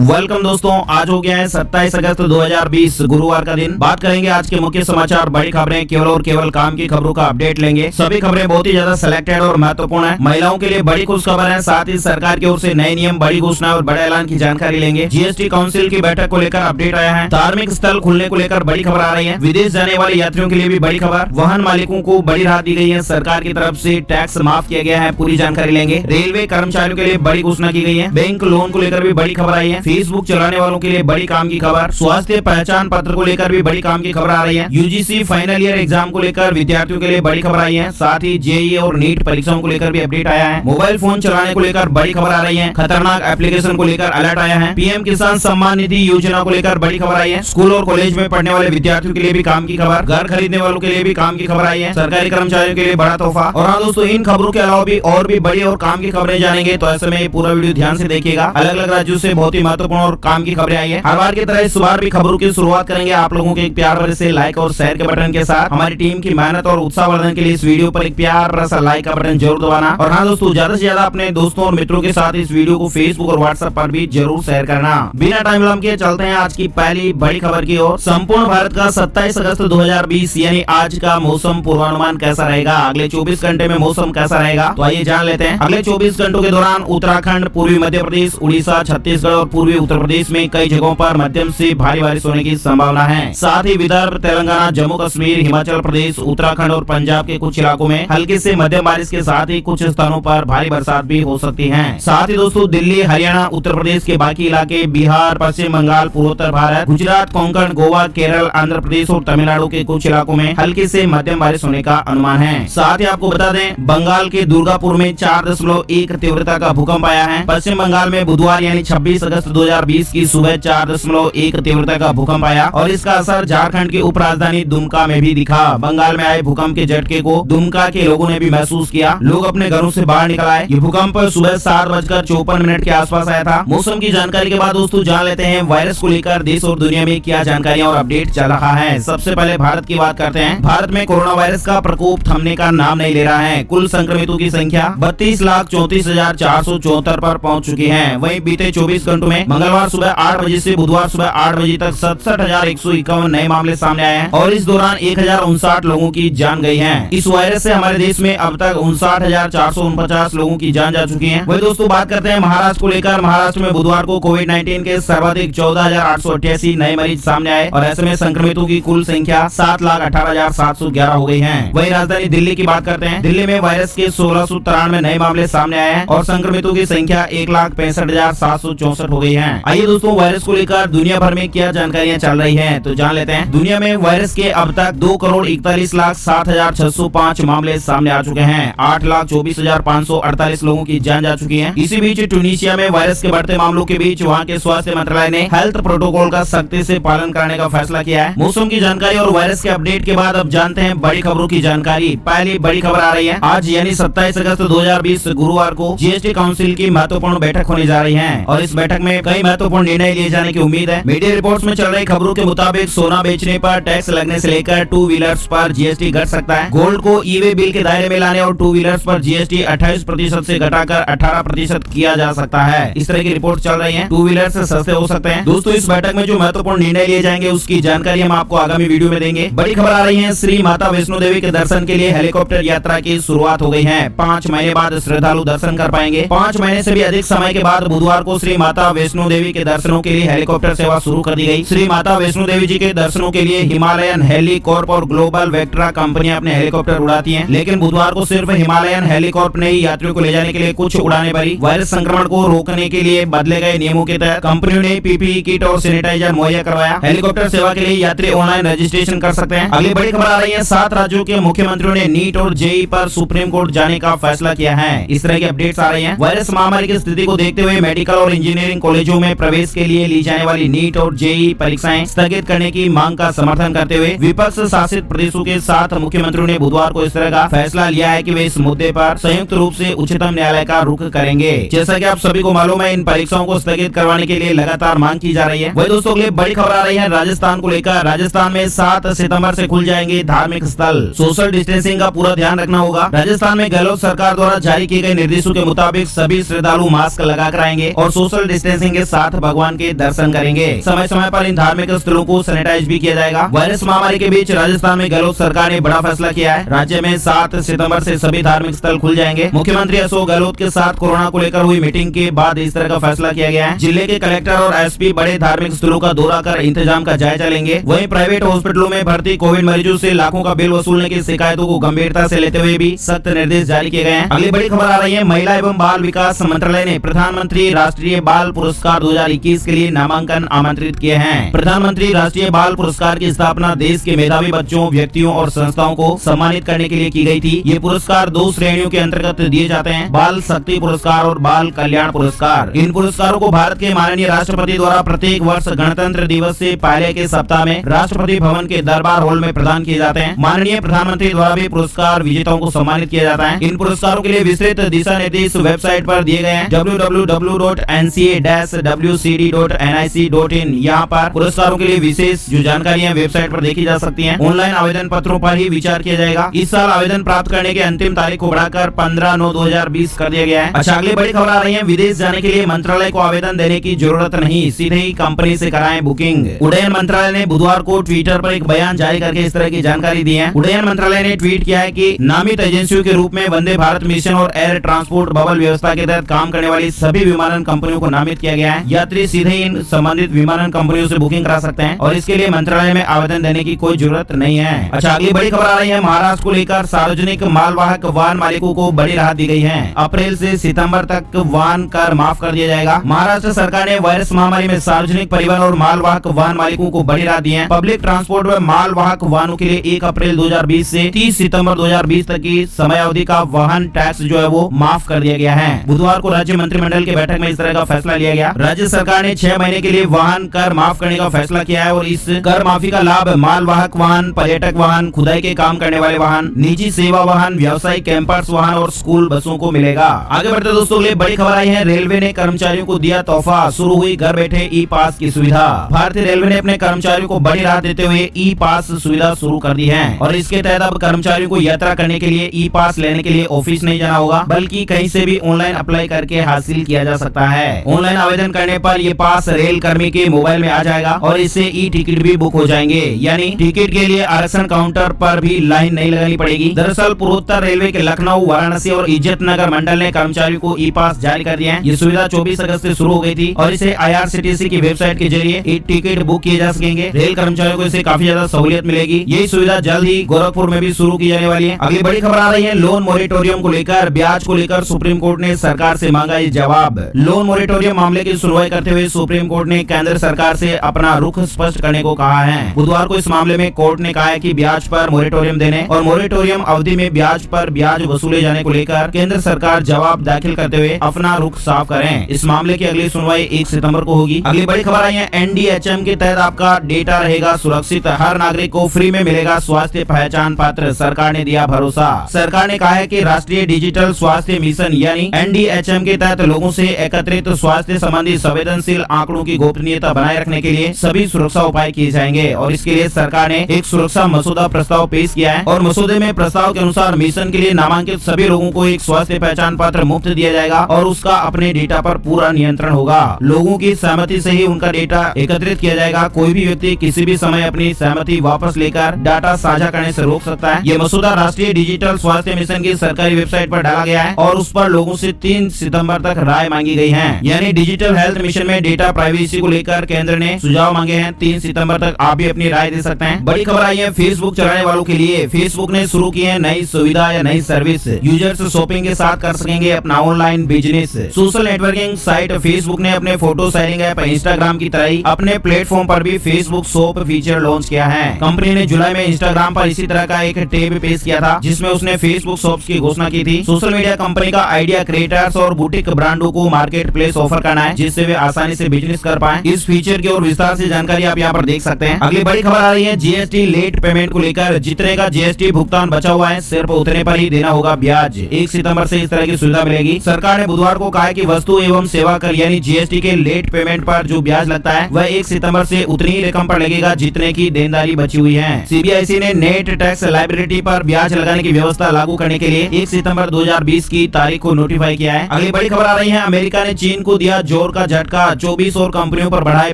Welcome दोस्तों, आज हो गया है 27 अगस्त 2020 गुरुवार का दिन। बात करेंगे आज के मुख्य समाचार, बड़ी खबरें, केवल और केवल काम की खबरों का अपडेट लेंगे। सभी खबरें बहुत ही ज्यादा सिलेक्टेड और महत्वपूर्ण है। महिलाओं के लिए बड़ी खुश खबर है, साथ ही सरकार की ओर से नए नियम, बड़ी घोषणा और बड़े ऐलान की जानकारी लेंगे। जीएसटी काउंसिल की बैठक को लेकर अपडेट आया है। धार्मिक स्थल खुलने को लेकर बड़ी खबर आ रही है। विदेश जाने वाले यात्रियों के लिए भी बड़ी खबर। वाहन मालिकों को बड़ी राहत दी गई है, सरकार की तरफ से टैक्स माफ किया गया है, पूरी जानकारी लेंगे। रेलवे कर्मचारियों के लिए बड़ी घोषणा की गई है। बैंक लोन को लेकर भी बड़ी खबर आई है। फेसबुक चलाने वालों के लिए बड़ी काम की खबर। स्वास्थ्य पहचान पत्र को लेकर भी बड़ी काम की खबर आ रही है। यूजीसी फाइनल ईयर एग्जाम को लेकर विद्यार्थियों के लिए बड़ी खबर आई है। साथ ही जेईई और नीट परीक्षाओं को लेकर भी अपडेट आया है। मोबाइल फोन चलाने को लेकर बड़ी खबर आ रही है। खतरनाक एप्लीकेशन को लेकर अलर्ट आया है। पीएम किसान सम्मान निधि योजना को लेकर बड़ी खबर आई है। स्कूल और कॉलेज में पढ़ने वाले विद्यार्थियों के लिए भी काम की खबर। घर खरीदने वालों के लिए भी काम की खबर आई है। सरकारी कर्मचारियों के लिए बड़ा तोहफा। और हाँ दोस्तों, इन खबरों के अलावा भी और भी बड़ी और काम की खबरें जानेंगे, तो ऐसे में पूरा वीडियो ध्यान से देखिएगा। अलग अलग राज्यों से बहुत ही महत्वपूर्ण और काम की खबरें आई है। हर बार की तरह इस बार भी खबरों की शुरुआत करेंगे आप लोगों के एक प्यार भरे से लाइक और शेयर के बटन के साथ। हमारी टीम की मेहनत और उत्साहवर्धन के लिए इस वीडियो पर एक प्यारा सा लाइक का बटन जरूर दबाना। और हाँ दोस्तों, ज्यादा से ज्यादा अपने दोस्तों और मित्रों के साथ इस वीडियो को फेसबुक और व्हाट्सएप पर भी जरूर शेयर करना। बिना टाइम विलंब के चलते हैं आज की पहली बड़ी खबर की ओर। संपूर्ण भारत का 27 अगस्त 2020 यानी आज का मौसम पूर्वानुमान कैसा रहेगा, अगले 24 घंटे में मौसम कैसा रहेगा, तो आइए जान लेते हैं। अगले 24 घंटों के दौरान उत्तराखंड, पूर्वी मध्य प्रदेश, उड़ीसा, छत्तीसगढ़ और पूर्वी उत्तर प्रदेश में कई जगहों पर मध्यम से भारी बारिश होने की संभावना है। साथ ही विदर्भ, तेलंगाना, जम्मू कश्मीर, हिमाचल प्रदेश, उत्तराखंड और पंजाब के कुछ इलाकों में हल्की से मध्यम बारिश के साथ ही कुछ स्थानों पर भारी बरसात भी हो सकती है। साथ ही दोस्तों, दिल्ली, हरियाणा, उत्तर प्रदेश के बाकी इलाके, बिहार, पश्चिम बंगाल, पूर्वोत्तर भारत, गुजरात, कोंकण, गोवा, केरल, आंध्र प्रदेश और तमिलनाडु के कुछ इलाकों में हल्की से मध्यम बारिश होने का अनुमान है। साथ ही आपको बता दें, बंगाल के दुर्गापुर में 4.1 तीव्रता का भूकंप आया है। पश्चिम बंगाल में बुधवार यानी 26 अगस्त 2020 की सुबह 4.1 तीव्रता का भूकंप आया और इसका असर झारखंड की उपराजधानी दुमका में भी दिखा। बंगाल में आए भूकंप के झटके को दुमका के लोगों ने भी महसूस किया। लोग अपने घरों से बाहर निकल आए। ये भूकंप सुबह 7:54 के आसपास आया था। मौसम की जानकारी के बाद दोस्तों जान लेते हैं वायरस को लेकर देश और दुनिया में क्या जानकारियां और अपडेट चल रहा है। सबसे पहले भारत की बात करते हैं। भारत में कोरोना वायरस का प्रकोप थमने का नाम नहीं ले रहा है। कुल संक्रमितों की संख्या 32,34,474 पर पहुंच चुकी है। वहीं बीते 24 घंटों में मंगलवार सुबह 8 बजे से बुधवार सुबह 8 बजे तक 67,151 नए मामले सामने आए हैं और इस दौरान 1059 लोगों की जान गई है। इस वायरस से हमारे देश में अब तक 59,449 लोगों की जान जा चुकी है। वही दोस्तों बात करते हैं महाराष्ट्र को लेकर। महाराष्ट्र में बुधवार को कोविड-19 के सर्वाधिक 14,888 नए मरीज सामने आए और ऐसे में संक्रमितों की कुल संख्या 7,18,711 हो गई है। वही राजधानी दिल्ली की बात करते हैं। दिल्ली में वायरस के 1693 नए मामले सामने आए हैं और संक्रमितों की संख्या 1,65,764 हो गई है। आइए दोस्तों, वायरस को लेकर दुनिया भर में क्या जानकारियां चल रही हैं, तो जान लेते हैं। दुनिया में वायरस के अब तक 2,41,07,605 मामले सामने आ चुके हैं। 8,24,548 लोगों की जान जा चुकी है। इसी बीच ट्यूनीशिया में वायरस के बढ़ते मामलों के बीच वहां के स्वास्थ्य मंत्रालय ने हेल्थ प्रोटोकॉल का सख्ती से पालन करने का फैसला किया है। मौसम की जानकारी और वायरस के अपडेट के बाद अब जानते हैं बड़ी खबरों की जानकारी। पहली बड़ी खबर आ रही है। आज यानी 27 अगस्त 2020 गुरुवार को जीएसटी काउंसिल की महत्वपूर्ण बैठक होने जा रही है और इस बैठक में कई महत्वपूर्ण निर्णय लिए जाने की उम्मीद है। मीडिया रिपोर्ट्स में चल रही खबरों के मुताबिक सोना बेचने पर टैक्स लगने से लेकर टू व्हीलर्स पर जीएसटी घट सकता है। गोल्ड को ई-वे बिल के दायरे में लाने और टू व्हीलर्स पर जीएसटी 28% से घटाकर 18% किया जा सकता है। इस तरह की रिपोर्ट चल रही है। टू व्हीलर से सस्ते हो सकते हैं। दोस्तों, इस बैठक में जो महत्वपूर्ण निर्णय लिए जाएंगे उसकी जानकारी हम आपको आगामी वीडियो में देंगे। बड़ी खबर आ रही है। श्री माता वैष्णो देवी के दर्शन के लिए हेलीकॉप्टर यात्रा की शुरुआत हो गई है। 5 महीने बाद श्रद्धालु दर्शन कर पाएंगे। 5 महीने से भी अधिक समय के बाद बुधवार को श्री माता वैष्णो देवी के दर्शनों के लिए हेलीकॉप्टर सेवा शुरू कर दी गई। श्री माता वैष्णो देवी जी के दर्शनों के लिए हिमालयन हेलीकॉर्प और ग्लोबल वेक्ट्रा कंपनियां अपने हेलीकॉप्टर उड़ाती हैं, लेकिन बुधवार को सिर्फ हिमालयन हेलीकॉर्प ने ही यात्रियों को ले जाने के लिए कुछ उड़ानें भरी। वायरस संक्रमण को रोकने के लिए बदले गए नियमों के तहत कंपनियों ने पीपीई किट और सैनिटाइजर मुहैया करवाया। हेलीकॉप्टर सेवा के लिए यात्री ऑनलाइन रजिस्ट्रेशन कर सकते हैं। अगली बड़ी खबर आ रही है। 7 राज्यों के मुख्यमंत्रियों ने नीट और जेईई पर सुप्रीम कोर्ट जाने का फैसला किया है। इस तरह की अपडेट्स आ रही हैं। वायरस महामारी की स्थिति को देखते हुए मेडिकल और इंजीनियरिंग कॉलेजों में प्रवेश के लिए ली जाने वाली नीट और जेईई परीक्षाएं स्थगित करने की मांग का समर्थन करते हुए विपक्ष शासित प्रदेशों के 7 मुख्यमंत्रियों ने बुधवार को इस तरह का फैसला लिया है कि वे इस मुद्दे पर संयुक्त रूप से उच्चतम न्यायालय का रुख करेंगे। जैसा कि आप सभी को मालूम है, इन परीक्षाओं को स्थगित करवाने के लिए लगातार मांग की जा रही है। वही दोस्तों, अगली बड़ी खबर आ रही है राजस्थान को लेकर। राजस्थान में 7 सितंबर से खुल जाएंगे धार्मिक स्थल। सोशल डिस्टेंसिंग का पूरा ध्यान रखना होगा। राजस्थान में गहलोत सरकार द्वारा जारी किए गए निर्देशों के मुताबिक सभी श्रद्धालु मास्क लगाकर आएंगे और सोशल डिस्टेंसिंग रखेंगे, साथ भगवान के दर्शन करेंगे। समय समय पर इन धार्मिक स्थलों को सैनिटाइज भी किया जाएगा। वायरस महामारी के बीच राजस्थान में गहलोत सरकार ने बड़ा फैसला किया है। राज्य में 7 सितंबर से सभी धार्मिक स्थल खुल जाएंगे। मुख्यमंत्री अशोक गहलोत के साथ कोरोना को लेकर हुई मीटिंग के बाद इस तरह का फैसला किया गया है। जिले के कलेक्टर और एसपी बड़े धार्मिक स्थलों का दौरा कर इंतजाम का जायजा लेंगे। वहीं प्राइवेट हॉस्पिटलों में भर्ती कोविड मरीजों से लाखों का बिल वसूलने की शिकायतों को गंभीरता से लेते हुए भी सख्त निर्देश जारी किए गए हैं। अगली बड़ी खबर आ रही है, महिला एवं बाल विकास मंत्रालय ने प्रधानमंत्री राष्ट्रीय बाल पुरस्कार 2021 के लिए नामांकन आमंत्रित किए हैं। प्रधानमंत्री राष्ट्रीय बाल पुरस्कार की स्थापना देश के मेधावी बच्चों, व्यक्तियों और संस्थाओं को सम्मानित करने के लिए की गई थी। ये पुरस्कार 2 श्रेणियों के अंतर्गत दिए जाते हैं, बाल शक्ति पुरस्कार और बाल कल्याण पुरस्कार। इन पुरस्कारों को भारत के माननीय राष्ट्रपति द्वारा प्रत्येक वर्ष गणतंत्र दिवस से पहले के सप्ताह में राष्ट्रपति भवन के दरबार हॉल में प्रदान किए जाते हैं। माननीय प्रधानमंत्री द्वारा भी पुरस्कार विजेताओं को सम्मानित किया जाता है। इन पुरस्कारों के लिए विस्तृत दिशा निर्देश वेबसाइट पर दिए गए हैं, www.nca-wcd.nic.in। यहाँ पर पुरस्कारों के लिए विशेष जो जानकारियां वेबसाइट पर देखी जा सकती हैं। ऑनलाइन आवेदन पत्रों पर ही विचार किया जाएगा। इस साल आवेदन प्राप्त करने की अंतिम तारीख को बढ़ाकर 15/9/2020 कर दिया गया है। अच्छा, अगली बड़ी खबर आ रही है, विदेश जाने के लिए मंत्रालय को आवेदन देने की जरूरत नहीं, सीधे ही कंपनी से कराएं बुकिंग। उड्डयन मंत्रालय ने बुधवार को ट्विटर पर एक बयान जारी करके इस तरह की जानकारी दी है। उड्डयन मंत्रालय ने ट्वीट किया है कि नामित एजेंसियों के रूप में वंदे भारत मिशन और एयर ट्रांसपोर्ट बबल व्यवस्था के तहत काम करने वाली सभी विमानन कंपनियों को नामित किया गया है। यात्री सीधे इन संबंधित विमानन कंपनियों से बुकिंग करा सकते हैं और इसके लिए मंत्रालय में आवेदन देने की कोई जरूरत नहीं है। अच्छा, अगली बड़ी खबर आ रही है, महाराष्ट्र को लेकर सार्वजनिक मालवाहक वाहन मालिकों को बड़ी राहत दी गई है। अप्रैल से सितंबर तक वाहन कर माफ कर दिया जाएगा। महाराष्ट्र सरकार ने वायरस महामारी में सार्वजनिक परिवहन और मालवाहक वाहन मालिकों को बड़ी राहत दी है। पब्लिक ट्रांसपोर्ट व मालवाहक वाहनों के लिए 1 अप्रैल 2020 से 30 सितंबर 2020 तक की समय अवधि का वाहन टैक्स जो है वो माफ कर दिया गया है। बुधवार को राज्य मंत्रिमंडल की बैठक में इस तरह का फैसला लिया गया। राज्य सरकार ने 6 महीने के लिए वाहन कर माफ करने का फैसला किया है और इस कर माफी का लाभ मालवाहक वाहन, पर्यटक वाहन, खुदाई के काम करने वाले वाहन, निजी सेवा वाहन, व्यावसायिक कैंपर्स वाहन और स्कूल बसों को मिलेगा। आगे बढ़ते दोस्तों, के लिए बड़ी खबर आई है, रेलवे ने कर्मचारियों को दिया तोहफा, शुरू हुई घर बैठे ई पास की सुविधा। भारतीय रेलवे ने अपने कर्मचारियों को बड़ी राहत देते हुए ई पास सुविधा शुरू कर दी है और इसके तहत अब कर्मचारियों को यात्रा करने के लिए ई पास लेने के लिए ऑफिस नहीं जाना होगा, बल्कि कहीं से भी ऑनलाइन अप्लाई करके हासिल किया जा सकता है। ऑनलाइन आवेदन करने पर ये पास रेल कर्मी के मोबाइल में आ जाएगा और इससे ई टिकट भी बुक हो जाएंगे, यानी टिकट के लिए आरक्षण काउंटर पर भी लाइन नहीं लगानी पड़ेगी। दरअसल पूर्वोत्तर रेलवे के लखनऊ, वाराणसी और इज्जतनगर मंडल ने कर्मचारियों को ई पास जारी कर दिए हैं। ये सुविधा 24 अगस्त से शुरू हो गई थी और इसे IRCTC की वेबसाइट के जरिए ई टिकट बुक किए जा सकेंगे। रेल कर्मचारियों को इससे काफी ज्यादा सहूलियत मिलेगी। यही सुविधा जल्द ही गोरखपुर में भी शुरू की जाने वाली है। अगली बड़ी खबर आ रही है, लोन मोरेटोरियम को लेकर, ब्याज को लेकर सुप्रीम कोर्ट ने सरकार से मांगा ये जवाब। लोन मोरेटोरियम मामले की सुनवाई करते हुए सुप्रीम कोर्ट ने केंद्र सरकार से अपना रुख स्पष्ट करने को कहा है। बुधवार को इस मामले में कोर्ट ने कहा है कि ब्याज पर मोरेटोरियम देने और मोरेटोरियम अवधि में ब्याज पर ब्याज वसूले जाने को लेकर केंद्र सरकार जवाब दाखिल करते हुए अपना रुख साफ करें। इस मामले की अगली सुनवाई 1 सितंबर को होगी। अगली बड़ी खबर आई है, NDHM के तहत आपका डेटा रहेगा सुरक्षित, हर नागरिक को फ्री में मिलेगा स्वास्थ्य पहचान पत्र, सरकार ने दिया भरोसा। सरकार ने कहा है कि राष्ट्रीय डिजिटल स्वास्थ्य मिशन यानी NDHM के तहत लोगों से एकत्रित स्वास्थ्य संबंधी संवेदनशील आंकड़ों की गोपनीयता बनाए रखने के लिए सभी सुरक्षा उपाय किए जाएंगे और इसके लिए सरकार ने एक सुरक्षा मसौदा प्रस्ताव पेश किया है और मसौदे में प्रस्ताव के अनुसार मिशन के लिए नामांकित सभी लोगों को एक स्वास्थ्य पहचान पत्र मुफ्त दिया जाएगा और उसका अपने डेटा पर पूरा नियंत्रण होगा। लोगों की सहमति से ही उनका डेटा एकत्रित किया जाएगा। कोई भी व्यक्ति किसी भी समय अपनी सहमति वापस लेकर डाटा साझा करने से रोक सकता है। ये मसौदा राष्ट्रीय डिजिटल स्वास्थ्य मिशन की सरकारी वेबसाइट पर डाला गया है और उस पर लोगों से 3 सितंबर तक राय मांगी गई है। यानी डिजिटल हेल्थ मिशन में डेटा प्राइवेसी को लेकर केंद्र ने सुझाव मांगे हैं। 3 सितंबर तक आप भी अपनी राय दे सकते हैं। बड़ी खबर आई है, फेसबुक चलाने वालों के लिए फेसबुक ने शुरू की है नई सुविधा या नई सर्विस। यूजर्स शॉपिंग के साथ कर सकेंगे अपना online business. Social networking site Facebook ने अपने फोटो शेयरिंग ऐप इंस्टाग्राम की तरह ही अपने प्लेटफॉर्म पर भी फेसबुक शॉप फीचर लॉन्च किया है। कंपनी ने जुलाई में इंस्टाग्राम पर इसी तरह का एक टैब पेश किया था जिसमें उसने फेसबुक शॉप्स की घोषणा की थी। सोशल मीडिया कंपनी का आइडिया क्रिएटर्स और बुटीक ब्रांडों को मार्केट प्लेस ऑफर करना है जिससे वे आसानी से बिजनेस कर पाए। इस फीचर की और विस्तार से जानकारी आप यहाँ पर देख सकते हैं। अगली बड़ी खबर आ रही है, GST लेट पेमेंट को लेकर, जितने का GST भुगतान बचा हुआ है सिर्फ उतने पर ही देना होगा ब्याज। 1 सितंबर से इस तरह की सुविधा मिलेगी। सरकार ने बुधवार को कहा कि वस्तु एवं सेवा कर यानी GST के लेट पेमेंट पर जो ब्याज लगता है वह 1 सितंबर से उतनी ही रकम पर लगेगा जितने की देनदारी बची हुई है। CBIC ने नेट टैक्स लायबिलिटी पर ब्याज लगाने की व्यवस्था लागू करने के लिए 1 सितंबर 2020 की तारीख को नोटिफाई किया है। अगली बड़ी खबर आ रही है, अमेरिका ने चीन को दिया जोर का झटका, 24 और कंपनियों पर बढ़ाए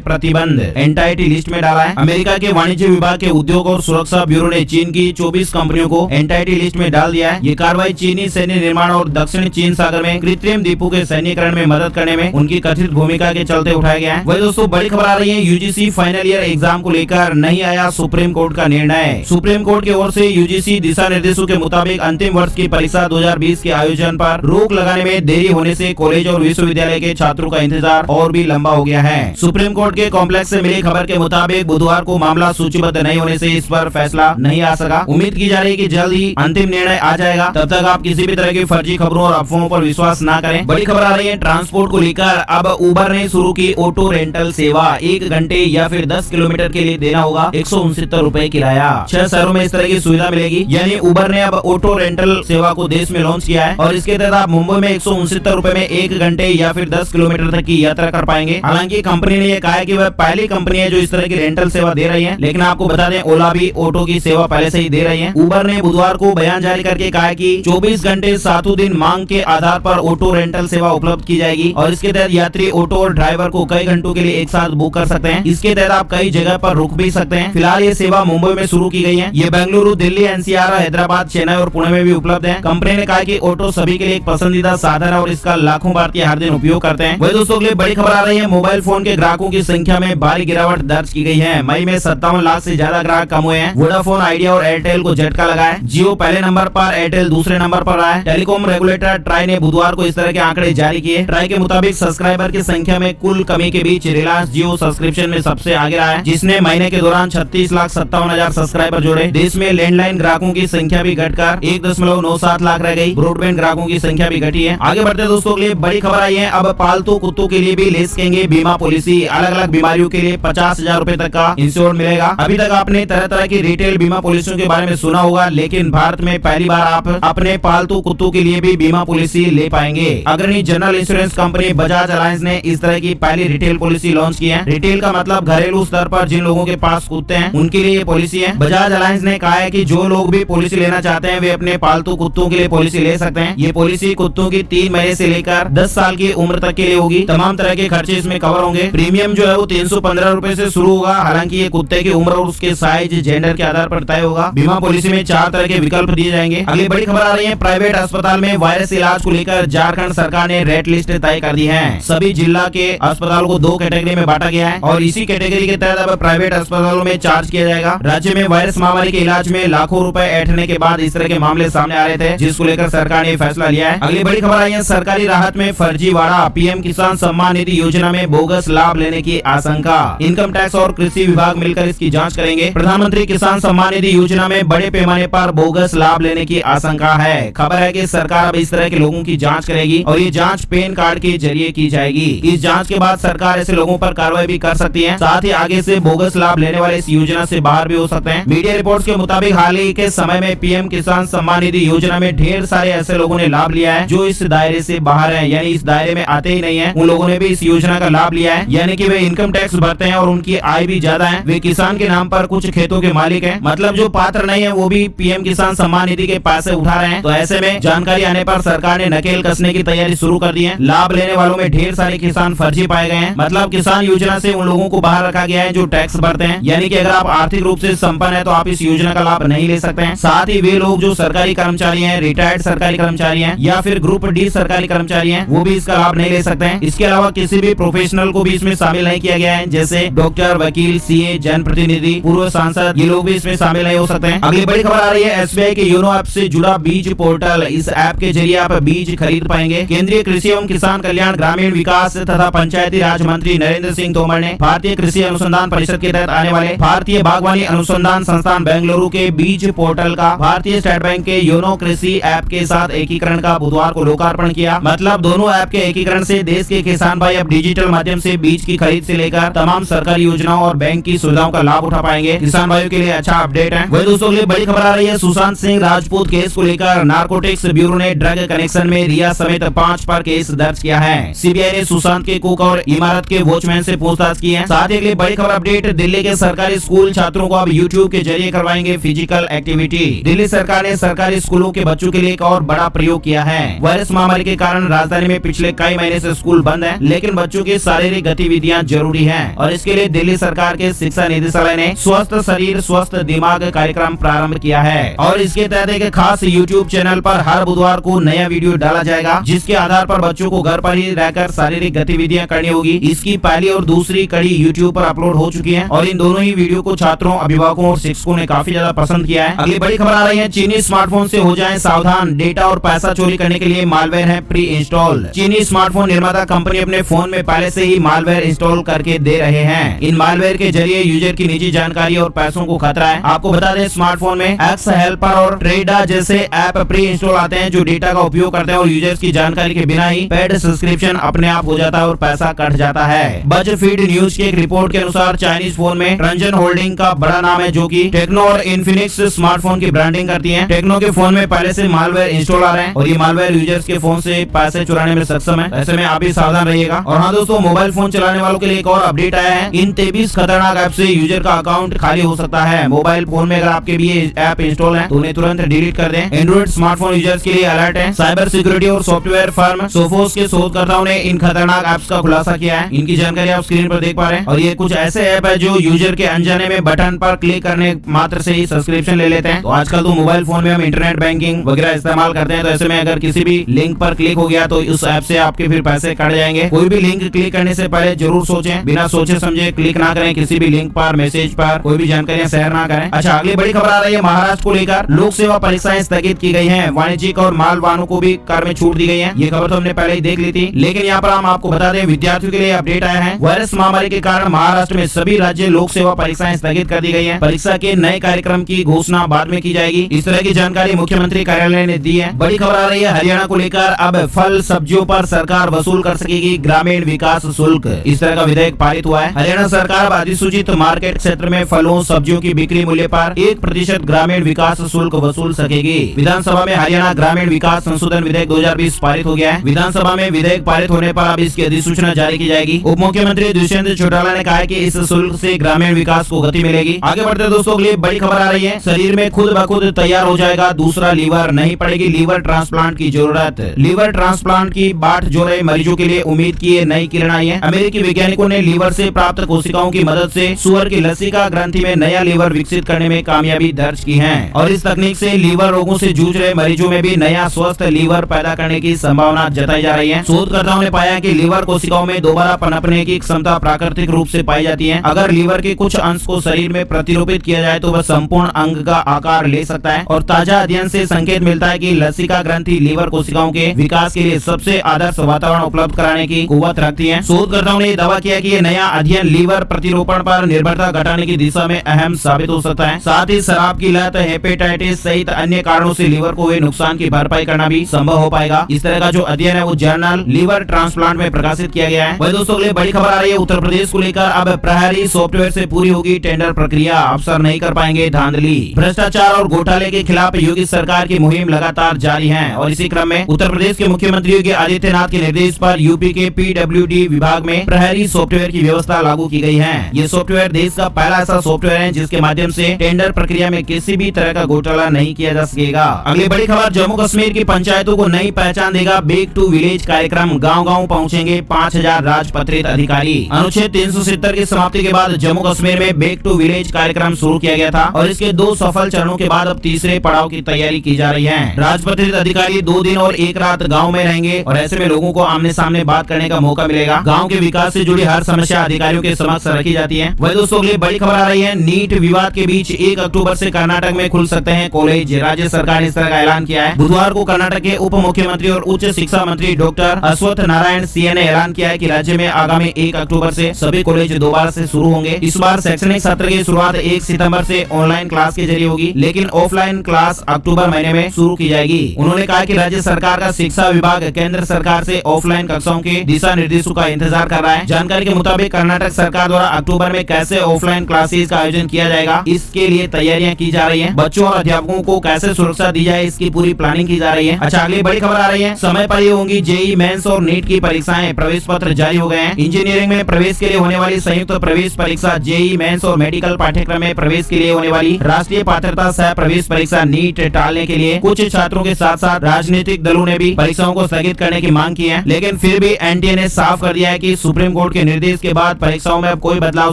प्रतिबंध, एंटाइटी लिस्ट में डाला है। अमेरिका के वाणिज्य विभाग के उद्योग और सुरक्षा ब्यूरो ने चीन की 24 कंपनियों को एंटाइटी लिस्ट में डाल दिया है। ये कार्रवाई चीनी सैन्य निर्माण और दक्षिण चीन सागर में कृत्रिम द्वीपों के सैन्यकरण में मदद करने में उनकी कथित भूमिका के चलते उठाया गया है। वही दोस्तों बड़ी खबर आ रही है, यूजीसी फाइनल ईयर एग्जाम को लेकर नहीं आया सुप्रीम कोर्ट का निर्णय। सुप्रीम कोर्ट की ओर से यूजीसी दिशा निर्देशों के मुताबिक अंतिम वर्ष की परीक्षा 2020 के आयोजन पर रोक लगाने में देरी होने से कॉलेज और विश्वविद्यालय के छात्रों का इंतजार और भी लंबा हो गया है। सुप्रीम कोर्ट के कॉम्प्लेक्स से मिली खबर के मुताबिक बुधवार को मामला सूचीबद्ध नहीं होने से इस पर फैसला नहीं आ सका। उम्मीद की जा रही है कि जल्द ही अंतिम निर्णय आ जाएगा। तब तक आप किसी भी तरह की फर्जी खबरों और अफवाहों पर विश्वास न करें। बड़ी खबर आ रही है ट्रांसपोर्ट को लेकर, अब उबर ने शुरू की ऑटो रेंटल सेवा। 1 घंटे या फिर 10 किलोमीटर के लिए देना होगा 169 रुपए किराया। 6 शहरों में इस तरह की सुविधा मिलेगी। यानी उबर ने अब ऑटो रेंटल सेवा को देश में लॉन्च किया है और इसके तहत आप मुंबई में 169 रुपए में 1 घंटे या फिर 10 किलोमीटर तक की यात्रा कर पाएंगे। हालांकि कंपनी ने यह कहा है कि वह पहली कंपनी है जो इस तरह की रेंटल सेवा दे रही है, लेकिन आपको बता दें ओला भी ऑटो की सेवा पहले से ही दे रही है। उबर ने बुधवार को बयान जारी करके कहा है कि 24 घंटे 7 दिन मांग के आधार पर ऑटो रेंटल सेवा उपलब्ध की जाएगी और इसके तहत यात्री ऑटो और ड्राइवर को कई घंटों के लिए एक साथ बुक कर सकते हैं। इसके तहत आप कई जगह पर रुक भी सकते हैं। फिलहाल ये सेवा मुंबई में शुरू की गई है। ये बेंगलुरु, दिल्ली, एनसीआर, हैदराबाद, चेन्नई और पुणे में भी उपलब्ध है। कंपनी ने कहा कि ऑटो सभी के लिए एक पसंदीदा साधन है और इसका लाखों भारतीय हर दिन उपयोग करते हैं। वही दोस्तों के लिए बड़ी खबर आ रही है, मोबाइल फोन के ग्राहकों की संख्या में भारी गिरावट दर्ज की गई है। मई में 57 लाख से ज्यादा ग्राहक कम हुए हैं। वोडाफोन, आइडिया और एयरटेल को झटका लगा है। जियो पहले नंबर पर, एयरटेल दूसरे नंबर पर रहा है। टेलीकॉम रेगुलेटर ट्राई ने बुधवार को इस तरह के आंकड़े जारी किए। ट्राई के मुताबिक सब्सक्राइबर की संख्या में कुल कमी के बीच रिलायंस जियो सब्सक्रिप्शन में सबसे आगे रहा है, जिसने महीने के दौरान 36,57,000 सब्सक्राइबर जोड़े। देश में लैंडलाइन ग्राहकों की संख्या भी घटकर 1.97 लाख रह गई। ब्रॉडबैंड ग्राहकों की संख्या भी घटी है। आगे बढ़ते दोस्तों के लिए बड़ी खबर आई है, अब पालतू कुत्तों के लिए भी ले सकेंगे बीमा पॉलिसी। अलग अलग बीमारियों के लिए 50,000 रूपए तक का इंश्योर मिलेगा। अभी तक आपने तरह तरह की रिटेल बीमा पॉलिसियों के बारे में सुना होगा, लेकिन भारत में पहली बार आप अपने पालतू कुत्तों के लिए भी बीमा पॉलिसी ले पाएंगे। अग्रणी general insurance company Bajaj alliance ने इस तरह की पहली रिटेल पॉलिसी लॉन्च की है। रिटेल का मतलब घरेलू स्तर पर जिन लोगों के पास कुत्ते हैं उनके लिए ये पॉलिसी है। बजाज अलायंस ने कहा है कि जो लोग भी पॉलिसी लेना चाहते हैं वे अपने पालतू कुत्तों के लिए पॉलिसी ले सकते हैं। ये पॉलिसी कुत्तों की 3 महीने से लेकर 10 साल की उम्र तक के लिए होगी। तमाम तरह के खर्चे इसमें कवर होंगे। प्रीमियम जो है वो 315 रुपए से शुरू होगा। हालांकि ये कुत्ते की उम्र और उसके साइज, जेंडर के आधार पर तय होगा। बीमा पॉलिसी में 4 तरह के विकल्प दिए जाएंगे। अगली बड़ी खबर आ रही है, प्राइवेट अस्पताल में वायरस इलाज को लेकर झारखंड सरकार ने रेड लिस्ट तय कर दी है। सभी जिला के अस्पतालों को 2 कैटेगरी में बांटा गया है और इसी कैटेगरी के तहत अब प्राइवेट अस्पतालों में चार्ज किया जाएगा। राज्य में वायरस महामारी के इलाज में लाखों रुपए ऐंठने के बाद इस तरह के मामले सामने आ रहे थे, जिसको लेकर सरकार ने फैसला लिया है। अगली बड़ी खबर आई है, सरकारी राहत में फर्जीवाड़ा। पीएम किसान सम्मान निधि योजना में बोगस लाभ लेने की आशंका। इनकम टैक्स और कृषि विभाग मिलकर इसकी जांच करेंगे। प्रधानमंत्री किसान सम्मान निधि योजना में बड़े पैमाने पर बोगस लाभ लेने की आशंका है। खबर है कि सरकार अब इस तरह के लोगों की जांच करेगी और ये जांच पैन कार्ड के जरिए की जाएगी। इस जांच के बाद सरकार ऐसे लोगों पर कार्रवाई भी कर सकती है। साथ ही आगे से बोगस लाभ लेने वाले इस योजना से बाहर भी हो सकते हैं। मीडिया रिपोर्ट्स के मुताबिक हाल ही के समय में पीएम किसान सम्मान निधि योजना में ढेर सारे ऐसे लोगों ने लाभ लिया है जो इस दायरे से बाहर है, यानी इस दायरे में आते ही नहीं है। उन लोगों ने भी इस योजना का लाभ लिया है, यानी कि वे इनकम टैक्स भरते हैं और उनकी आय भी ज्यादा है। वे किसान के नाम पर कुछ खेतों के मालिक हैं, मतलब जो पात्र नहीं है वो भी पीएम किसान सम्मान निधि के पैसे उठा रहे हैं। तो ऐसे में जानकारी आने पर सरकार ने नकेल कसने की तैयारी शुरू कर दी है। लाभ लेने वालों में ढेर सारे किसान फर्जी पाए गए हैं। मतलब किसान योजना से उन लोगों को बाहर रखा गया है जो टैक्स भरते हैं, यानी कि अगर आप आर्थिक रूप से संपन्न है तो आप इस योजना का लाभ नहीं ले सकते हैं। साथ ही वे लोग जो सरकारी कर्मचारी हैं, रिटायर्ड सरकारी कर्मचारी हैं या फिर ग्रुप डी सरकारी कर्मचारी हैं, वो भी इसका लाभ नहीं ले सकते हैं। इसके अलावा किसी भी प्रोफेशनल को भी इसमें शामिल नहीं किया गया है, जैसे डॉक्टर, वकील, सीए, जनप्रतिनिधि, पूर्व सांसद, ये लोग भी इसमें शामिल नहीं हो सकते हैं। अगली बड़ी खबर आ रही है, एसबीआई के योनो ऐप से जुड़ा बीज पोर्टल। इस ऐप के जरिए आप बीज खरीद पाएंगे। केंद्रीय कृषि एवं किसान कल्याण, ग्रामीण विकास तथा पंचायती राज मंत्री नरेंद्र सिंह तोमर ने भारतीय कृषि अनुसंधान परिषद के तहत आने वाले भारतीय बागवानी अनुसंधान संस्थान बेंगलुरु के बीज पोर्टल का भारतीय स्टेट बैंक के योनो कृषि ऐप के साथ एकीकरण का बुधवार को लोकार्पण किया। मतलब दोनों ऐप के एकीकरण से देश के किसान भाई अब डिजिटल माध्यम से बीज की खरीद से लेकर तमाम सरकारी योजनाओं और बैंक की सुविधाओं का लाभ उठा पाएंगे। किसान भाइयों के लिए अच्छा अपडेट है। वही दोस्तों के लिए बड़ी खबर आ रही है, सुशांत सिंह राजपूत केस को लेकर नारकोटिक्स ब्यूरो ने ड्रग कनेक्शन में रिया समेत 5 पर केस दर्ज किया है। सीबीआई ने सुशांत के कुक और इमारत के वॉचमैन से पूछताछ की है। साथ ही अगली बड़ी खबर अपडेट, दिल्ली के सरकारी स्कूल छात्रों को अब यूट्यूब के जरिए करवाएंगे फिजिकल एक्टिविटी। दिल्ली सरकार ने सरकारी स्कूलों के बच्चों के लिए एक और बड़ा प्रयोग किया है। वायरस महामारी के कारण राजधानी में पिछले कई महीने से स्कूल बंद है, लेकिन बच्चों की शारीरिक गतिविधियाँ जरूरी है। और इसके लिए दिल्ली सरकार के शिक्षा निदेशालय ने स्वस्थ शरीर स्वस्थ दिमाग कार्यक्रम प्रारंभ किया है। और इसके तहत एक खास यूट्यूब चैनल पर हर बुधवार को नया वीडियो डाला जाएगा, जिसके आधार पर बच्चों को घर पर ही रहकर शारीरिक गतिविधियां करनी होगी। इसकी पहली और दूसरी कड़ी यूट्यूब पर अपलोड हो चुकी है और इन दोनों ही वीडियो को छात्रों, अभिभावकों और शिक्षकों ने काफी ज्यादा पसंद किया है। अगली बड़ी खबर आ रही है, चीनी स्मार्टफोन से हो जाएं सावधान, डेटा और पैसा चोरी करने के लिए मालवेयर है प्री इंस्टॉल। चीनी स्मार्टफोन निर्माता कंपनी अपने फोन में पहले से ही मालवेयर इंस्टॉल करके दे रहे हैं। इन मालवेयर के जरिए यूजर की निजी जानकारी और पैसों को खतरा है। आपको बता दें, स्मार्टफोन में एक्स हेल्पर और ट्रेडा जैसे ऐप प्री इंस्टॉल आते हैं जो डेटा का उपयोग करते हैं और यूजर्स की जानकारी के बिना ही पेड सब्सक्रिप्शन अपने आप हो जाता है और पैसा कट जाता है। बज फीड न्यूज की एक रिपोर्ट के अनुसार चाइनीज फोन में ट्रांजन होल्डिंग का बड़ा नाम है, जो कि टेक्नो और इन्फिनिक्स स्मार्टफोन की ब्रांडिंग करती है। टेक्नो के फोन में पहले से मालवेयर इंस्टॉल आ रहे हैं और ये मालवेयर यूजर्स के फोन से पैसे चुराने में सक्षम है। ऐसे में आप भी सावधान रहिएगा। और हाँ दोस्तों, मोबाइल फोन चलाने वालों के लिए एक और अपडेट आया है। इन 23 खतरनाक ऐप से यूजर का अकाउंट खाली हो सकता है। मोबाइल फोन में अगर आपके भी ये ऐप इंस्टॉल है तो उन्हें तुरंत डिलीट कर दें। एंड्रॉइड स्मार्टफोन यूजर्स के लिए अलर्ट है। साइबर सिक्योरिटी और सॉफ्टवेयर फर्म सोफोस के शोधकर्ताओं ने इन खतरनाक ऐप्स का खुलासा किया है। इनकी जानकारी आप स्क्रीन पर देख पा रहे हैं। और ये कुछ ऐसे ऐप है जो यूजर के अनजाने में बटन पर क्लिक करने मात्र से ही सब्सक्रिप्शन ले लेते हैं। तो आजकल तो मोबाइल फोन में हम इंटरनेट बैंकिंग वगैरह इस्तेमाल करते हैं, तो ऐसे में अगर किसी भी लिंक पर क्लिक हो गया तो उस ऐप से आपके फिर पैसे कट जाएंगे। कोई भी लिंक क्लिक करने से पहले जरूर सोचें, बिना सोचे समझे क्लिक ना करें। किसी भी लिंक पर, मैसेज पर कोई भी जानकारियां शेयर ना करें। अच्छा, अगली बड़ी खबर आ रही है, महाराष्ट्र को लेकर लोक सेवा परीक्षाएं स्थगित की गई हैं। वाणिज्यिक और माल वाहनों को भी कर में छूट दी गई है। ये खबर तो हमने पहले ही देख ली थी, लेकिन यहाँ पर हम आपको बता दें, विद्यार्थियों के लिए अपडेट आया है। वायरस महामारी के कारण महाराष्ट्र में सभी राज्य लोक सेवा परीक्षाएं स्थगित कर दी गई है। परीक्षा के नए कार्यक्रम की घोषणा बाद में की जाएगी। इस तरह की जानकारी मुख्यमंत्री कार्यालय ने दी है। बड़ी खबर आ रही है, हरियाणा को लेकर अब फल सब्जियों पर सरकार वसूल कर सकेगी ग्रामीण विकास शुल्क। इस तरह का विधेयक पारित हुआ है। हरियाणा सरकार अधिसूचित मार्केट क्षेत्र में फलों सब्जियों की बिक्री मूल्य पर 1% ग्रामीण विकास शुल्क वसूल सकेगी। विधानसभा में हरियाणा ग्रामीण विकास संशोधन विधेयक 2020 पारित हो गया है। विधानसभा में विधेयक पारित होने पर अब इसकी अधिसूचना जारी की जाएगी। उप मुख्यमंत्री दुष्यंत चौटाला ने कहा है कि इस शुल्क से ग्रामीण विकास को गति मिलेगी। आगे बढ़ते दोस्तों, के लिए बड़ी खबर आ रही है, शरीर में खुद ब खुद तैयार हो जाएगा दूसरा लीवर, नहीं पड़ेगी लीवर ट्रांसप्लांट की जरूरत। लीवर ट्रांसप्लांट की बाट जो रहे मरीजों के लिए उम्मीद की नई किरण आई है। अमेरिकी वैज्ञानिकों ने लीवर से प्राप्त कोशिकाओं की मदद से सुअर की लसिका ग्रंथि में नया लीवर विकसित करने में कामयाबी दर्ज की है और इस तकनीक से लीवर रोगों से जूझ रहे मरीजों में भी नया स्वस्थ लीवर पैदा करने की संभावना जताई जा रही है। शोधकर्ताओं ने पाया कि लीवर कोशिकाओं में दोबारा पनपने की क्षमता प्राकृतिक रूप से पाई जाती है। अगर लीवर के कुछ अंश को शरीर में प्रतिरूपित किया जाए तो वह संपूर्ण अंग का आकार ले सकता है। और ताजा अध्ययन से संकेत मिलता है कि लसिका ग्रंथि लीवर कोशिकाओं के विकास के लिए सबसे आदर्श वातावरण उपलब्ध कराने की कुव्वत रखती है। शोधकर्ताओं ने दावा किया कि ये नया अध्ययन लीवर प्रतिरोपण पर निर्भरता घटाने की दिशा में अहम साबित हो सकता है। साथ ही शराब की लत, हेपेटाइटिस सहित अन्य कारणों से लीवर को हुए नुकसान की भरपाई करना भी संभव हो पाएगा। इस तरह का जो अध्ययन है वो जर्नल लीवर ट्रांसप्लांट में प्रकाशित किया गया है। वही दोस्तों, के लिए बड़ी खबर आ रही है, उत्तर प्रदेश को लेकर अब प्रहरी सॉफ्टवेयर से पूरी होगी टेंडर प्रक्रिया, अफसर नहीं कर पाएंगे धांधली। भ्रष्टाचार और घोटाले के खिलाफ योगी सरकार की मुहिम लगातार जारी है और इसी क्रम में उत्तर प्रदेश के मुख्यमंत्री योगी आदित्यनाथ के निर्देश पर यूपी के PWD विभाग में प्रहरी सॉफ्टवेयर की व्यवस्था लागू की गई है। ये सॉफ्टवेयर देश का पहला ऐसा सॉफ्टवेयर है जिसके माध्यम से टेंडर प्रक्रिया में किसी भी तरह का घोटाला नहीं किया जा सकेगा। अगली बड़ी खबर, जम्मू कश्मीर की पंचायतों को नई पहचान देगा बैक टू विलेज कार्यक्रम, गाँव-गाँव पहुँचेंगे 5000 राजपत्रित अधिकारी। अनुच्छेद 370 की समाप्ति के बाद जम्मू कश्मीर में बैक टू विलेज कार्यक्रम शुरू किया गया था और इसके 2 सफल चरणों के बाद अब तीसरे पड़ाव की तैयारी की जा रही है। राजपत्रित अधिकारी 2 दिन और 1 रात गाँव में रहेंगे और ऐसे में लोगों को आमने सामने बात करने का मौका मिलेगा। गाँव के विकास से जुड़ी हर समस्या अधिकारियों के समक्ष रखी जाती है। वही दोस्तों, के लिए बड़ी खबर आ रही है, नीट विवाद के बीच 1 अक्टूबर से कर्नाटक में खुल सकते हैं कॉलेज। राज्य सरकार ने इस तरह का ऐलान किया है। बुधवार को कर्नाटक के उप मुख्यमंत्री और उच्च शिक्षा मंत्री डॉक्टर अश्वत्थ नारायण सिंह ने ऐलान किया है कि राज्य में आगामी 1 अक्टूबर से सभी कॉलेज दोबारा से शुरू होंगे। इस बार शैक्षणिक सत्र की शुरुआत 1 सितंबर से ऑनलाइन क्लास के जरिए होगी, लेकिन ऑफलाइन क्लास अक्टूबर महीने में शुरू की जाएगी। उन्होंने कहा कि राज्य सरकार का शिक्षा विभाग केंद्र सरकार से ऑफलाइन कक्षाओं के दिशा निर्देशों का इंतजार कर रहा है। जानकारी के मुताबिक कर्नाटक सरकार द्वारा अक्टूबर में कैसे ऑफलाइन क्लासेस का आयोजन किया जाएगा, इसके लिए तैयारियां की जा रही है। बच्चों और अध्यापकों को कैसे सुरक्षा दी जाए, इसकी पूरी प्लानिंग की जा रही है। अच्छा, अगली बड़ी खबर आ रही है, समय पर ही होंगी जेईई मेंस और नीट की परीक्षाएं, प्रवेश पत्र जारी हो गए हैं। इंजीनियरिंग में प्रवेश के लिए होने वाली संयुक्त प्रवेश परीक्षा जेईई मेंस और मेडिकल पाठ्यक्रम में प्रवेश के लिए होने वाली राष्ट्रीय पात्रता सह प्रवेश परीक्षा नीट टालने के लिए कुछ छात्रों के साथ साथ राजनीतिक दलों ने भी परीक्षाओं को स्थगित करने की मांग की है, लेकिन फिर फिर भी एनटीए ने साफ कर दिया है कि सुप्रीम कोर्ट के निर्देश के बाद परीक्षाओं में अब कोई बदलाव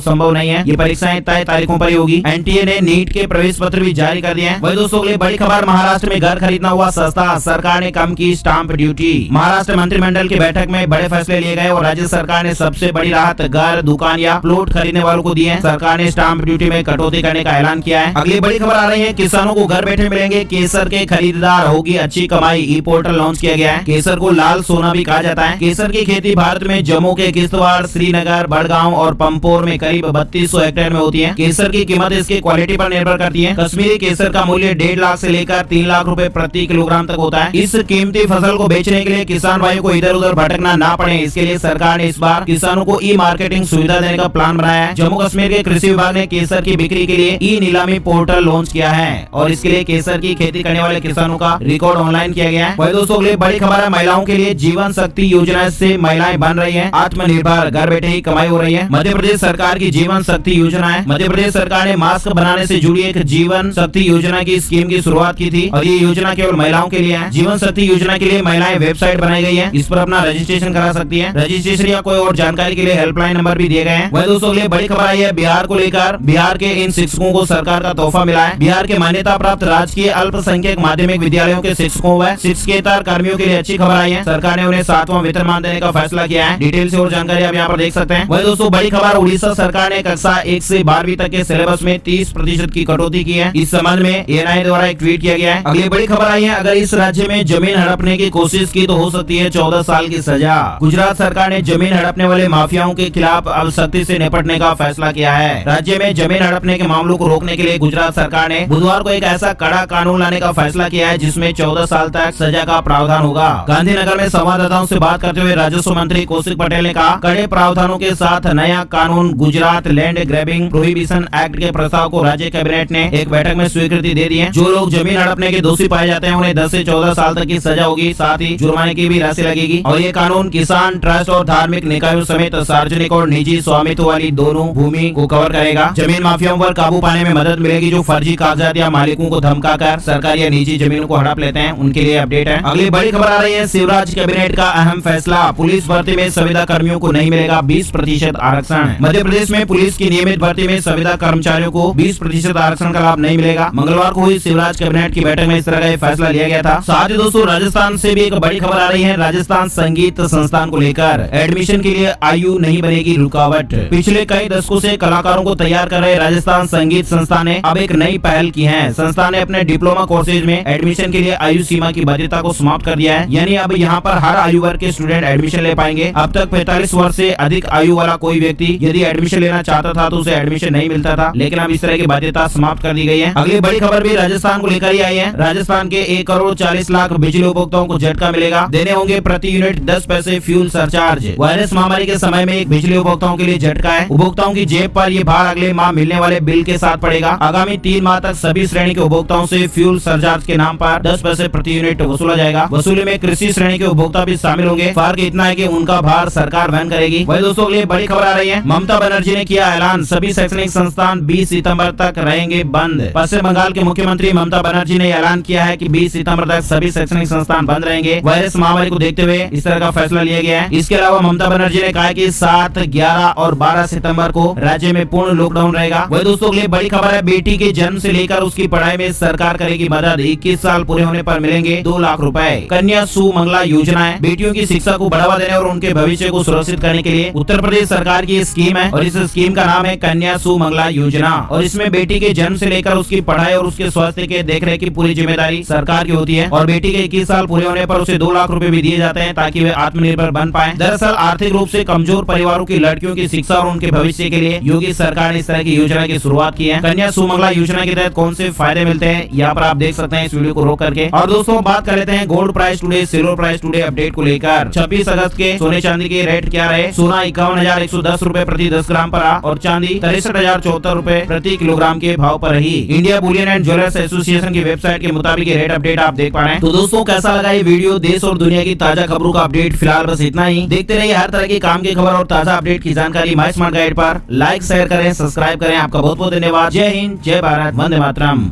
संभव नहीं है। ये परीक्षाएं तय तारीखों पर ही होगी। एनटीए ने नीट के प्रवेश पत्र भी जारी कर दिए हैं। वही दोस्तों के लिए बड़ी खबर, महाराष्ट्र में घर खरीदना हुआ सस्ता, सरकार ने कम की स्टाम्प ड्यूटी। महाराष्ट्र मंत्रिमंडल की बैठक में बड़े फैसले लिए गए और राज्य सरकार ने सबसे बड़ी राहत घर, दुकान या प्लॉट खरीदने वालों को दी है। सरकार ने स्टाम्प ड्यूटी में कटौती करने का ऐलान किया है। अगली बड़ी खबर आ रही है, किसानों को घर बैठे मिलेंगे केसर के खरीदार, होगी अच्छी कमाई। ई पोर्टल लॉन्च किया गया है। केसर को लाल सोना भी कहा जाता है। केसर की खेती भारत में जम्मू के किश्तवाड़, श्रीनगर, बड़गांव और पंपोर में करीब 3200 हेक्टेयर में होती है। केसर की कीमत इसकी क्वालिटी पर निर्भर करती है। कश्मीरी केसर का मूल्य 1.5 लाख से लेकर 3 लाख रुपए प्रति किलोग्राम तक होता है। इस कीमती फसल को बेचने के लिए किसान भाइयों को इधर उधर भटकना ना पड़े, इसके लिए सरकार ने इस बार किसानों को ई मार्केटिंग सुविधा देने का प्लान बनाया है। जम्मू कश्मीर के कृषि विभाग ने केसर की बिक्री के लिए ई नीलामी पोर्टल लॉन्च किया है और इसके लिए केसर की खेती करने वाले किसानों का रिकॉर्ड ऑनलाइन किया गया है। वही दोस्तों के लिए बड़ी खबर है, महिलाओं के लिए जीवन शक्ति योजना से महिलाएं बन रही हैं आत्मनिर्भर, घर बैठे ही कमाई हो रही है। मध्य प्रदेश सरकार की जीवन शक्ति योजना है। मध्य प्रदेश सरकार ने मास्क बनाने से जुड़ी एक जीवन शक्ति योजना की स्कीम की शुरुआत की थी और ये योजना केवल महिलाओं के लिए है। जीवन शक्ति योजना के लिए महिलाएं वेबसाइट बनाई गई है, इस पर अपना रजिस्ट्रेशन करा सकती है। रजिस्ट्रेशन या कोई और जानकारी के लिए हेल्पलाइन नंबर भी दिए गए हैं। वही दोस्तों के लिए बड़ी खबर आई है, बिहार को लेकर। बिहार के इन शिक्षकों को सरकार का तोहफा मिला है। बिहार के मान्यता प्राप्त राजकीय अल्पसंख्यक माध्यमिक विद्यालयों के शिक्षकों व शिक्षकेतर कर्मियों के लिए अच्छी खबर आई है। सरकार ने उन्हें 7वां वेतनमान देने का फैसला किया है। डिटेल से और जानकारी आप यहाँ पर देख सकते हैं। वही दोस्तों बड़ी खबर, उड़ीसा सरकार ने कक्षा 1 से 12वीं तक के सिलेबस में 30% की कटौती की है। इस संबंध में एएनआई द्वारा एक ट्वीट किया गया है। अगली बड़ी खबर आई है, अगर इस राज्य में जमीन हड़पने की कोशिश की तो हो सकती है 14 साल की सजा। गुजरात सरकार ने जमीन हड़पने वाले माफियाओं के खिलाफ अब सख्ती से निपटने का फैसला किया है। राज्य में जमीन हड़पने के मामलों को रोकने के लिए गुजरात सरकार ने बुधवार को एक ऐसा कड़ा कानून लाने का फैसला किया है जिसमें 14 साल तक सजा का प्रावधान होगा। गांधीनगर में संवाददाताओं से बात करते हुए राजस्व मंत्री कौशिक पटेल ने कहा, कड़े प्रावधानों के साथ नया कानून Gujarat land grabbing prohibition act के प्रस्ताव को राज्य कैबिनेट ने एक बैठक में स्वीकृति दे दी है। जो लोग जमीन हड़पने के दोषी पाए जाते हैं उन्हें 10 से 14 साल तक की सजा होगी, साथ ही जुर्माने की भी राशि लगेगी। और ये कानून किसान, ट्रस्ट और धार्मिक निकायों समेत सार्वजनिक और निजी स्वामित्व वाली दोनों भूमि को कवर करेगा। जमीन माफियाओं पर काबू पाने में मदद मिलेगी जो फर्जी कागजात या मालिकों को धमकाकर सरकारी या निजी जमीनों को हड़प लेते हैं, उनके लिए अपडेट है। अगली बड़ी खबर आ रही है, शिवराज कैबिनेट का अहम फैसला, पुलिस भर्ती में संविदा कर्मियों को नहीं मिलेगा 20% आरक्षण। मध्य प्रदेश में पुलिस की नियमित भर्ती में संविदा कर्मचारियों को 20% आरक्षण का लाभ नहीं मिलेगा। मंगलवार को हुई शिवराज कैबिनेट की बैठक में इस तरह का फैसला लिया गया था। साथ ही दोस्तों राजस्थान से भी एक बड़ी खबर आ रही है, राजस्थान संगीत संस्थान को लेकर एडमिशन के लिए आयु नहीं बनेगी रुकावट। पिछले कई दशकों से कलाकारों को तैयार कर रहे राजस्थान संगीत संस्थान ने अब एक नई पहल की है। संस्थान ने अपने डिप्लोमा कोर्सेज में एडमिशन के लिए आयु सीमा की बाध्यता को समाप्त कर दिया है, यानी अब यहाँ पर हर आयु वर्ग के स्टूडेंट एडमिशन ले पाएंगे। अब तक 45 वर्ष से अधिक आयु वाला कोई व्यक्ति यदि एडमिशन लेना चाहता था तो उसे एडमिशन नहीं मिलता था, लेकिन अब इस तरह की बाध्यता समाप्त कर दी गई है। अगली बड़ी खबर भी राजस्थान को लेकर ही आई है। राजस्थान के 1,40,00,000 बिजली उपभोक्ताओं को झटका मिलेगा, देने होंगे प्रति यूनिट 10 पैसे फ्यूल सरचार्ज। वायरस महामारी के समय में एक बिजली उपभोक्ताओं के लिए झटका है। उपभोक्ताओं की जेब पर ये भार अगले माह मिलने वाले बिल के साथ पड़ेगा। आगामी 3 माह तक सभी श्रेणी के उपभोक्ताओं से फ्यूल सरचार्ज के नाम पर 10 पैसे प्रति यूनिट वसूला जाएगा। वसूली में कृषि श्रेणी के उपभोक्ता भी शामिल होंगे। फर्क इतना है कि उनका भार सरकार वहन करेगी। वही दोस्तों के लिए बड़ी खबर आ रही है, ममता बनर्जी ने किया ऐलान, सभी शैक्षणिक संस्थान 20 सितंबर तक रहेंगे बंद। पश्चिम बंगाल के मुख्यमंत्री ममता बनर्जी ने ऐलान किया है कि 20 सितंबर तक सभी शैक्षणिक संस्थान बंद रहेंगे। वायरस महामारी को देखते हुए इस तरह का फैसला लिया गया है। इसके अलावा ममता बनर्जी ने कहा कि 7, 11 और 12 सितंबर को राज्य में पूर्ण लॉकडाउन रहेगा। वही दोस्तों के लिए बड़ी खबर है, बेटी के जन्म से लेकर उसकी पढ़ाई में सरकार करेगी मदद। 21 साल पूरे होने पर मिलेंगे 2 लाख रुपए। कन्या सुमंगला योजना है, बेटियों की शिक्षा को बढ़ावा देने और उनके भविष्य को सुरक्षित करने के लिए उत्तर प्रदेश सरकार की स्कीम है और इस स्कीम का नाम है कन्या सुमंगला योजना। और इसमें बेटी के जन्म से लेकर उसकी पढ़ाई और उसके स्वास्थ्य के देखरेख की पूरी जिम्मेदारी सरकार की होती है। और बेटी के 21 साल पूरे होने पर उसे 2 लाख रुपए भी दिए जाते हैं ताकि वे आत्मनिर्भर बन पाए। दरअसल आर्थिक रूप से कमजोर परिवारों की लड़कियों की शिक्षा और उनके भविष्य के लिए योगी सरकार ने इस तरह की योजना की शुरुआत की है। कन्या सुमंगला योजना के तहत कौन से फायदे मिलते हैं यहाँ पर आप देख सकते हैं इस वीडियो को रोक करके। और दोस्तों बात कर लेते हैं gold price today, silver price today update को लेकर। 26 अगस्त के सोने चांदी के रेट क्या रहे? सोना 51,110 रुपए प्रति 10 ग्राम पर और चांदी 63,074 रुपए प्रति किलोग्राम के भाव पर रही। India Boolean and jewellers association की वेबसाइट के मुताबिक रेट अपडेट आप देख पा रहे हैं। तो दोस्तों कैसा लगा ये वीडियो? देश और दुनिया की ताजा खबरों का अपडेट फिलहाल बस इतना ही। देखते रहिए हर तरह की काम की खबर और ताजा अपडेट की जानकारी माय स्मार्ट गाइड पर। लाइक शेयर करें, सब्सक्राइब करें। आपका बहुत बहुत धन्यवाद। जय हिंद, जय भारत, वंदे मातरम।